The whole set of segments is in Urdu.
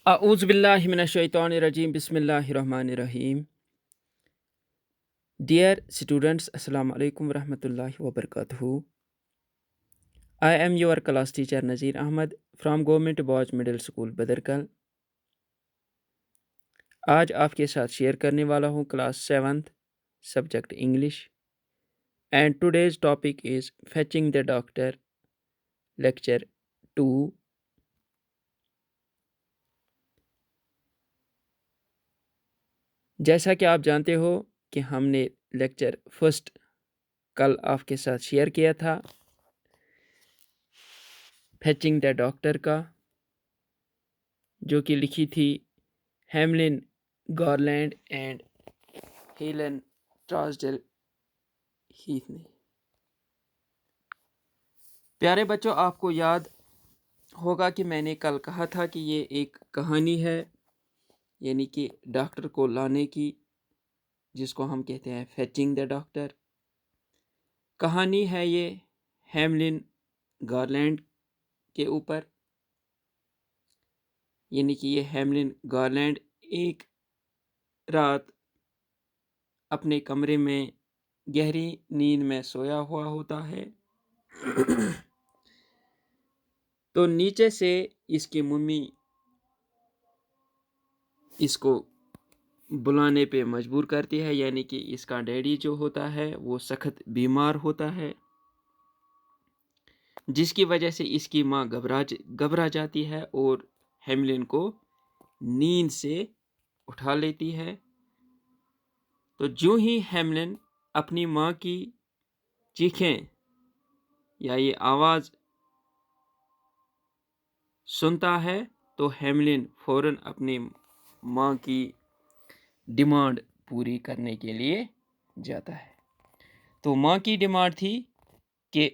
A'udhu billahi minash shaitanir rajim. Bismillahir rahmanir rahim. Dear students, Assalamu alaikum wa rahmatullahi wa barakatuhu. I am your class teacher Nazir Ahmad from Government Boys Middle School, Badarkal. آج آپ کے ساتھ شیئر کرنے والا ہوں class 7th subject English and today's topic is fetching the doctor lecture 2. جیسا کہ آپ جانتے ہو کہ ہم نے لیکچر فرسٹ کل آپ کے ساتھ شیئر کیا تھا فیچنگ دا ڈاکٹر کا، جو کہ لکھی تھی ہیملن گارلینڈ اینڈ ہیلن ٹراسڈل ہیتھ نے. پیارے بچوں، آپ کو یاد ہوگا کہ میں نے کل کہا تھا کہ یہ ایک کہانی ہے، یعنی کہ ڈاکٹر کو لانے کی، جس کو ہم کہتے ہیں فیچنگ دا ڈاکٹر. کہانی ہے یہ ہیملن گارلینڈ کے اوپر، یعنی کہ یہ ہیملن گارلینڈ ایک رات اپنے کمرے میں گہری نیند میں سویا ہوا ہوتا ہے تو نیچے سے اس کی ممی اس کو بلانے پہ مجبور کرتی ہے، یعنی کہ اس کا ڈیڈی جو ہوتا ہے وہ سخت بیمار ہوتا ہے، جس کی وجہ سے اس کی ماں گھبرا جاتی ہے اور ہیملن کو نیند سے اٹھا لیتی ہے. تو جو ہی ہیملن اپنی ماں کی چیخیں یا یہ آواز سنتا ہے تو ہیملن فوراً اپنی ماں کی ڈیمانڈ پوری کرنے کے لیے جاتا ہے. تو ماں کی ڈیمانڈ تھی کہ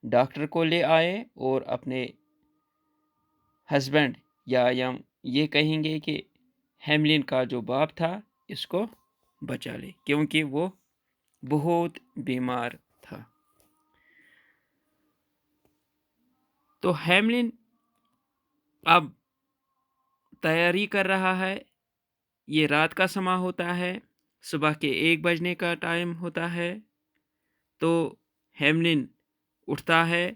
ڈاکٹر کو لے آئے اور اپنے ہسبینڈ یا یہ کہیں گے کہ ہیملن کا جو باپ تھا اس کو بچا لے، کیونکہ وہ بہت بیمار تھا. تو ہیملن اب تیاری کر رہا ہے. یہ رات کا سماں ہوتا ہے، صبح کے 1 بجنے کا ٹائم ہوتا ہے. تو ہیملن اٹھتا ہے،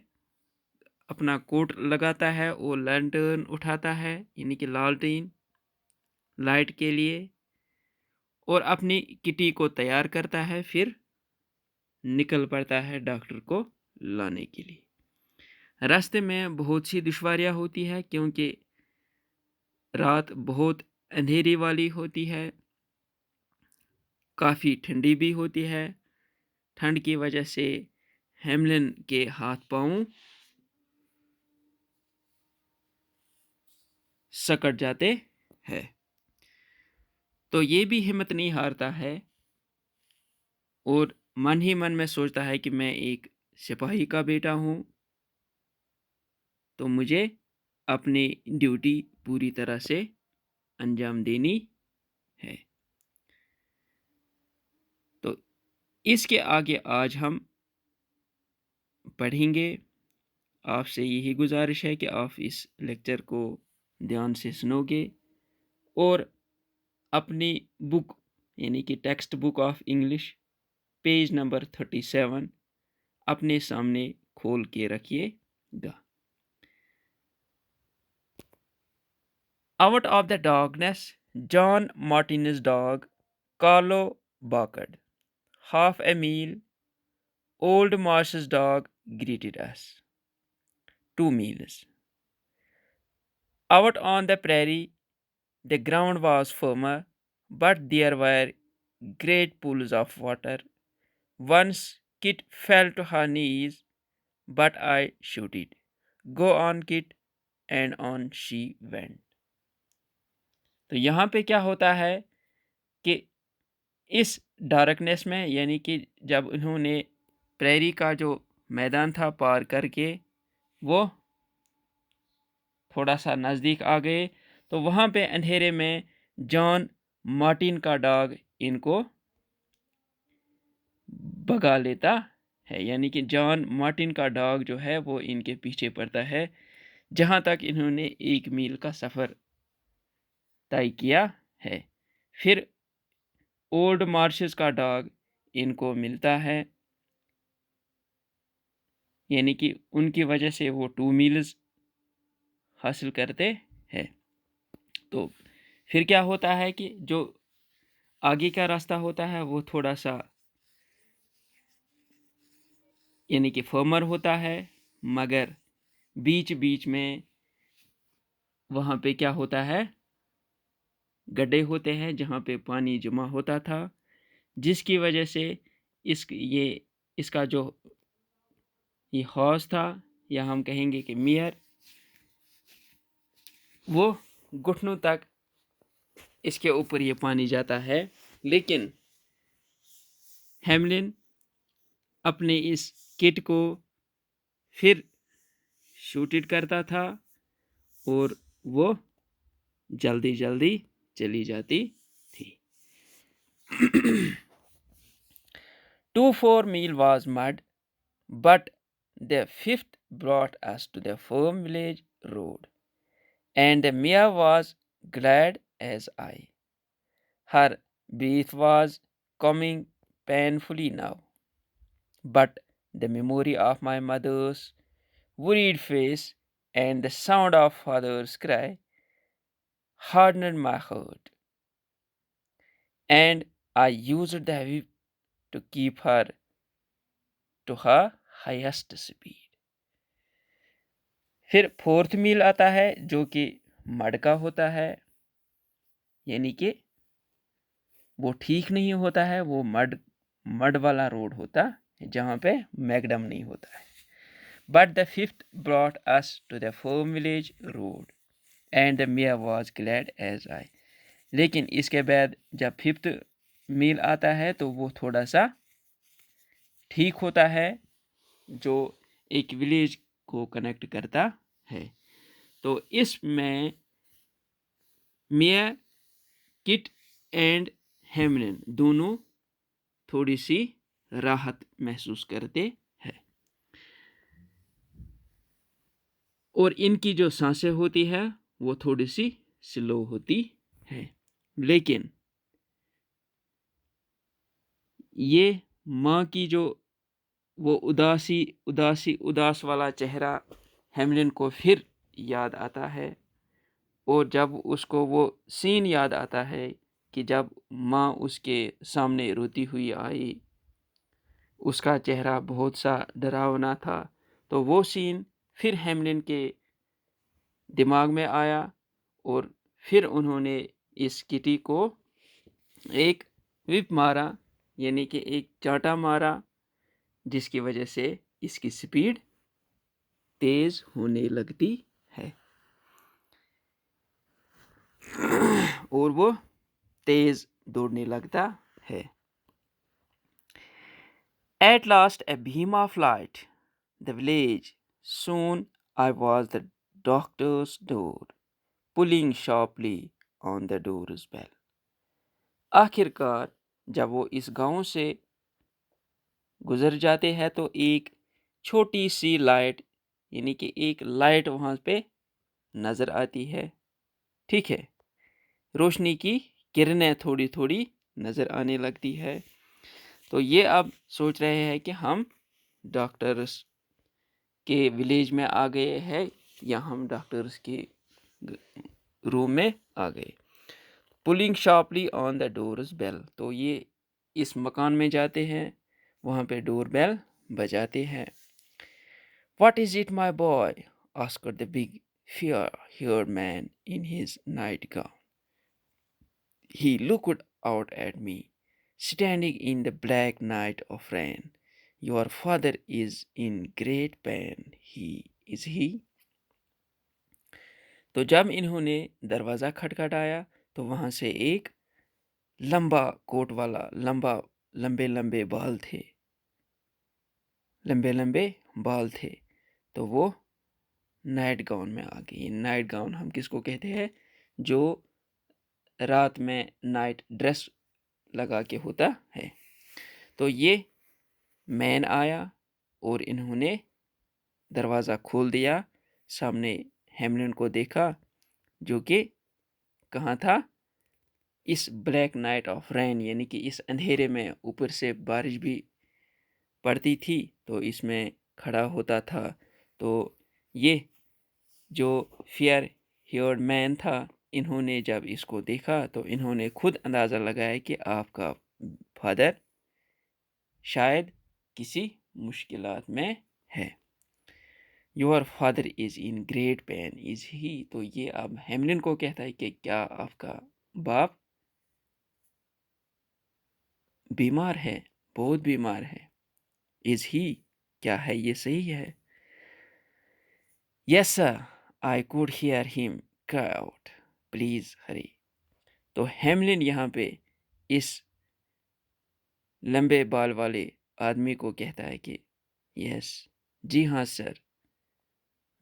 اپنا کوٹ لگاتا ہے اور لینٹرن اٹھاتا ہے، یعنی کہ لالٹین لائٹ کے لیے، اور اپنی کٹی کو تیار کرتا ہے، پھر نکل پڑتا ہے ڈاکٹر کو لانے کے لیے. راستے میں بہت سی دشواریاں ہوتی ہے، کیونکہ رات بہت اندھیری والی ہوتی ہے، کافی ٹھنڈی بھی ہوتی ہے. ٹھنڈ کی وجہ سے ہیملن کے ہاتھ پاؤں سکڑ جاتے ہیں. تو یہ بھی ہمت نہیں ہارتا ہے اور من ہی من میں سوچتا ہے کہ میں ایک سپاہی کا بیٹا ہوں، تو مجھے اپنی ڈیوٹی پوری طرح سے انجام دینی ہے. تو اس کے آگے آج ہم پڑھیں گے. آپ سے یہی گزارش ہے کہ آپ اس لیکچر کو دھیان سے سنو گے اور اپنی بک یعنی کہ text book of English page number 37 اپنے سامنے کھول کے رکھیے گا. Out of the darkness, John Martin's dog, Carlo, barked. Half a mile, old Marsh's dog greeted us. 2 miles. Out on the prairie, the ground was firmer, but there were great pools of water. Once Kit fell to her knees, but I shouted, "Go on, Kit," and on she went. تو یہاں پہ کیا ہوتا ہے کہ اس ڈارکنیس میں، یعنی کہ جب انہوں نے پریری کا جو میدان تھا پار کر کے وہ تھوڑا سا نزدیک آ گئے، تو وہاں پہ اندھیرے میں جان مارٹن کا ڈاگ ان کو بھگا لیتا ہے، یعنی کہ جان مارٹن کا ڈاگ جو ہے وہ ان کے پیچھے پڑتا ہے، جہاں تک انہوں نے 1 میل کا سفر طے کیا ہے۔ پھر اولڈ مارشز کا ڈاگ ان کو ملتا ہے، یعنی کہ ان کی وجہ سے وہ 2 میلز حاصل کرتے ہیں۔ تو پھر کیا ہوتا ہے کہ جو آگے کا راستہ ہوتا ہے وہ تھوڑا سا یعنی کہ فرمر ہوتا ہے، مگر بیچ بیچ میں وہاں پہ کیا ہوتا ہے، گڈھے ہوتے ہیں جہاں پہ پانی جمع ہوتا تھا، جس کی وجہ سے اس کا جو یہ حوض تھا، یا ہم کہیں گے کہ میئر، وہ گھٹنوں تک اس کے اوپر یہ پانی جاتا ہے۔ لیکن ہیملن اپنے اس کٹ کو پھر شوٹڈ کرتا تھا اور وہ جلدی جلدی چلی جاتی تھی۔ 2-4 meal was mud, but the 5th brought us to the firm village road, and the mare was glad as I. Her breath was coming painfully now, but the memory of my mother's worried face and the sound of father's cry hardened my heart, and I used the whip to keep her to her highest speed. پھر 4th میل آتا ہے جو کہ مڈ کا ہوتا ہے، یعنی کہ وہ ٹھیک نہیں ہوتا ہے، وہ مڈ والا روڈ ہوتا ہے جہاں پہ میکڈم نہیں ہوتا ہے۔ But the 5th brought us to the firm village road, and the mare was glad as I. لیکن اس کے بعد جب 5th میل آتا ہے تو وہ تھوڑا سا ٹھیک ہوتا ہے، جو ایک ولیج کو کنیکٹ کرتا ہے۔ تو اس میں میئر، کٹ اینڈ ہیملن دونوں تھوڑی سی راحت محسوس کرتے ہیں، اور ان کی جو سانسیں ہوتی ہے وہ تھوڑی سی سلو ہوتی ہے۔ لیکن یہ ماں کی جو وہ اداس والا چہرہ ہیملن کو پھر یاد آتا ہے، اور جب اس کو وہ سین یاد آتا ہے کہ جب ماں اس کے سامنے روتی ہوئی آئی، اس کا چہرہ بہت سا ڈراونا تھا، تو وہ سین پھر ہیملن کے دماغ میں آیا، اور پھر انہوں نے اس کٹی کو ایک وپ مارا، یعنی کہ ایک چانٹا مارا، جس کی وجہ سے اس کی سپیڈ تیز ہونے لگتی ہے اور وہ تیز دوڑنے لگتا ہے۔ At last a beam of light the village. Soon I was the doctor's door, pulling sharply on the door's bell. آخر کار جب وہ اس گاؤں سے گزر جاتے ہیں تو ایک چھوٹی سی لائٹ، یعنی کہ ایک لائٹ وہاں پہ نظر آتی ہے، ٹھیک ہے، روشنی کی کرنیں تھوڑی تھوڑی نظر آنے لگتی ہے۔ تو یہ اب سوچ رہے ہیں کہ ہم ڈاکٹرس کے ولیج میں آ گئے ہیں یا ہم ڈاکٹرس کے روم میں آ گئے۔ پولنگ شارپلی آن دا ڈورز بیل، تو یہ اس مکان میں جاتے ہیں، وہاں پہ ڈور بیل بجاتے ہیں۔ What is it my boy asked the big fair haired man in his nightgown. He looked out at me standing in the black night of rain. Your father is in great pain, is he? تو جب انہوں نے دروازہ کھٹکھٹایا تو وہاں سے ایک لمبا کوٹ والا لمبے لمبے بال تھے، تو وہ نائٹ گاؤن میں آ گئی۔ نائٹ گاؤن ہم کس کو کہتے ہیں؟ جو رات میں نائٹ ڈریس لگا کے ہوتا ہے۔ تو یہ مین آیا اور انہوں نے دروازہ کھول دیا، سامنے ہیملن کو دیکھا جو کہ کہاں تھا؟ اس بلیک نائٹ آف رین، یعنی کہ اس اندھیرے میں اوپر سے بارش بھی پڑتی تھی تو اس میں کھڑا ہوتا تھا. تو یہ جو فیئر ہیورڈ مین تھا، انہوں نے جب اس کو دیکھا تو انہوں نے خود اندازہ لگایا کہ آپ کا فادر شاید کسی مشکلات میں ہے. Your father is in great pain is he. تو یہ اب ہیملن کو کہتا ہے کہ کیا آپ کا باپ بیمار ہے، بہت بیمار ہے. از ہی، کیا ہے یہ صحیح ہے؟ یس سر، آئی کوڈ ہیئر ہم کرائی آؤٹ، پلیز ہری. تو ہیملن یہاں پہ اس لمبے بال والے آدمی کو کہتا ہے کہ یس، جی ہاں سر،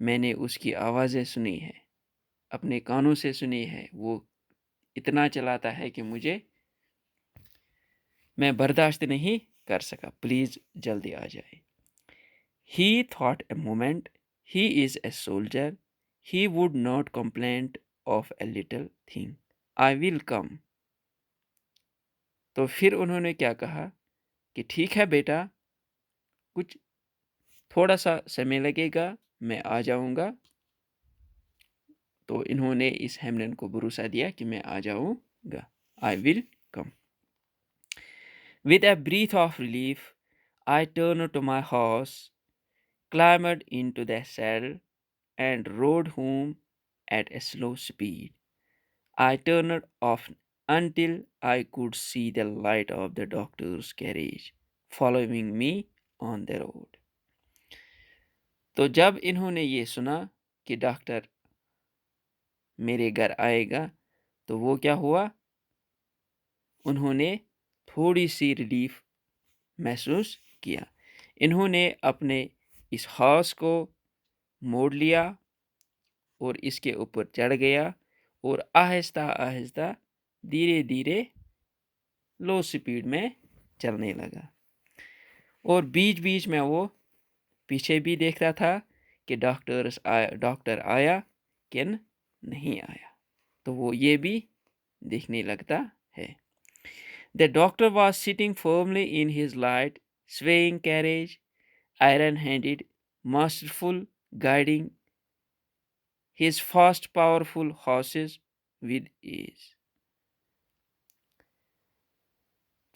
میں نے اس کی آوازیں سنی ہے، اپنے کانوں سے سنی ہے. وہ اتنا چلاتا ہے کہ میں برداشت نہیں کر سکا، پلیز جلدی آ جائے. He thought a moment, he is a soldier, he would not complaint of a little thing, I will come. تو پھر انہوں نے کیا کہا کہ ٹھیک ہے بیٹا، کچھ تھوڑا سا سمے لگے گا، میں آ جاؤں گا. تو انہوں نے اس ہیملن کو بھروسہ دیا کہ میں آ جاؤں گا، آئی will come. With a breath of relief, I turned to my horse, climbed into the saddle, and rode home at a slow speed. I turned off until I could see the light of the doctor's carriage following me on the road. تو جب انہوں نے یہ سنا کہ ڈاکٹر میرے گھر آئے گا تو وہ کیا ہوا؟ انہوں نے تھوڑی سی ریلیف محسوس کیا. انہوں نے اپنے اس ہارس کو موڑ لیا اور اس کے اوپر چڑھ گیا اور آہستہ آہستہ دھیرے دھیرے لو سپیڈ میں چلنے لگا. اور بیچ بیچ میں وہ پیچھے بھی دیکھتا تھا کہ ڈاکٹر آیا کہ نہیں آیا، تو وہ یہ بھی دیکھنے لگتا ہے. The doctor was sitting firmly in his light, swaying carriage, iron-handed, masterful, guiding his fast, powerful horses with ease.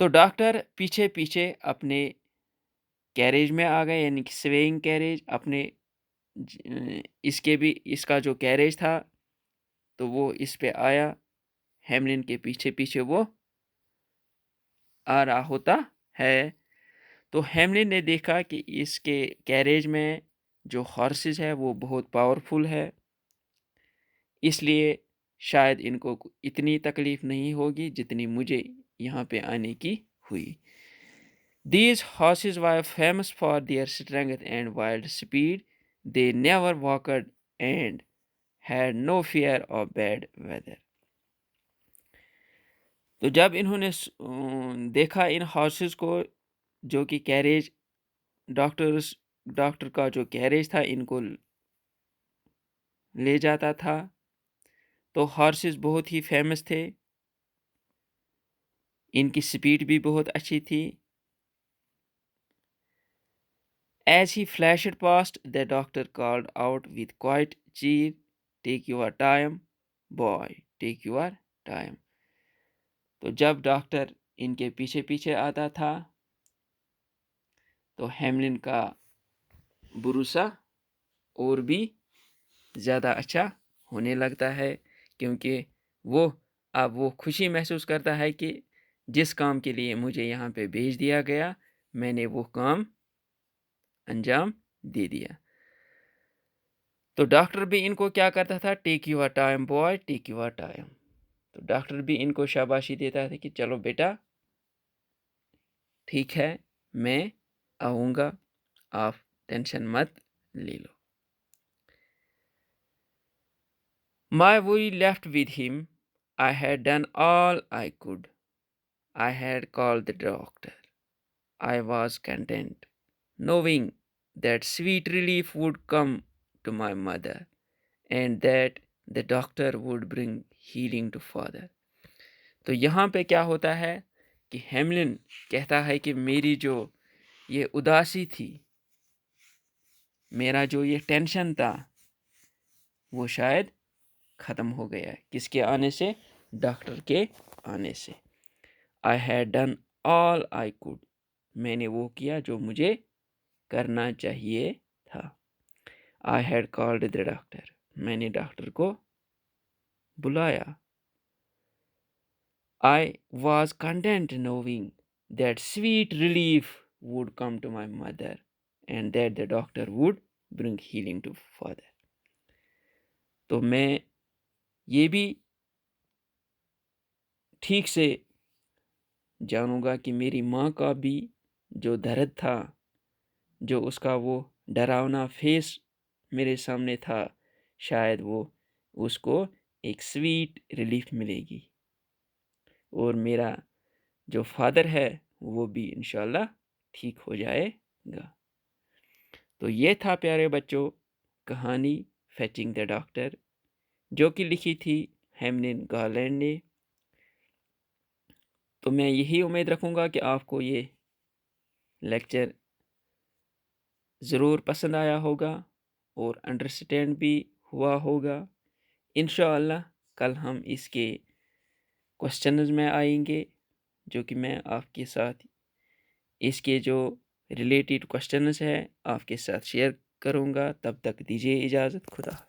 تو ڈاکٹر پیچھے پیچھے اپنے کیریج میں آ گئے، یعنی کہ سویئنگ کیریج، اپنے اس کا جو کیریج تھا تو وہ اس پہ آیا. ہیملن کے پیچھے پیچھے وہ آ رہا ہوتا ہے. تو ہیملن نے دیکھا کہ اس کے کیریج میں جو ہارسز ہے وہ بہت پاورفل ہے، اس لیے شاید ان کو اتنی تکلیف نہیں ہوگی جتنی مجھے یہاں پہ آنے کی ہوئی. These horses were famous for their strength and wild speed. They never walked and had no fear of bad weather. تو جب انہوں نے دیکھا ان ہارسز کو جو کہ کیریج ڈاکٹر کا جو کیریج تھا ان کو لے جاتا تھا، تو ہارسز بہت ہی فیمس تھے، ان کی سپیڈ بھی بہت اچھی تھی. As he flashed past, the doctor called out with quiet cheer, "Take your time, boy, take your time." تو جب ڈاکٹر ان کے پیچھے پیچھے آتا تھا تو ہیملن کا بھروسہ اور بھی زیادہ اچھا ہونے لگتا ہے، کیونکہ اب وہ خوشی محسوس کرتا ہے کہ جس کام کے لیے مجھے یہاں پہ بھیج دیا گیا میں نے وہ کام انجام دے دیا. تو ڈاکٹر بھی ان کو کیا کرتا تھا؟ Take your time boy, take your time. تو ڈاکٹر بھی ان کو شاباشی دیتا تھا کہ چلو بیٹا ٹھیک ہے، میں آؤں گا، آپ ٹینشن مت لے لو. My worry left with him. I had done all I could. I had called the doctor. I was content, knowing that sweet relief would come to my mother, and that the doctor would bring healing to father. تو یہاں پہ کیا ہوتا ہے کہ ہیملن کہتا ہے کہ میری جو یہ اداسی تھی، میرا جو یہ ٹینشن تھا، وہ شاید ختم ہو گیا ہے. کس کے آنے سے؟ ڈاکٹر کے آنے سے. I had done all I could. میں نے وہ کیا جو مجھے کرنا چاہیے تھا. I had called the doctor. میں نے ڈاکٹر کو بلایا. I was content knowing that sweet relief would come to my mother and that the doctor would bring healing to father. تو میں یہ بھی ٹھیک سے جانوں گا کہ میری ماں کا بھی جو درد تھا، جو اس کا وہ ڈراؤنا فیس میرے سامنے تھا، شاید وہ اس کو ایک سویٹ ریلیف ملے گی، اور میرا جو فادر ہے وہ بھی انشاءاللہ ٹھیک ہو جائے گا. تو یہ تھا پیارے بچوں کہانی فیچنگ دا ڈاکٹر، جو کہ لکھی تھی ہیملن گارلینڈ نے. تو میں یہی امید رکھوں گا کہ آپ کو یہ لیکچر ضرور پسند آیا ہوگا اور انڈرسٹینڈ بھی ہوا ہوگا. انشاءاللہ کل ہم اس کے کوسچنز میں آئیں گے، جو کہ میں آپ کے ساتھ اس کے جو ریلیٹڈ کوسچنز ہے آپ کے ساتھ شیئر کروں گا. تب تک دیجیے اجازت. خدا.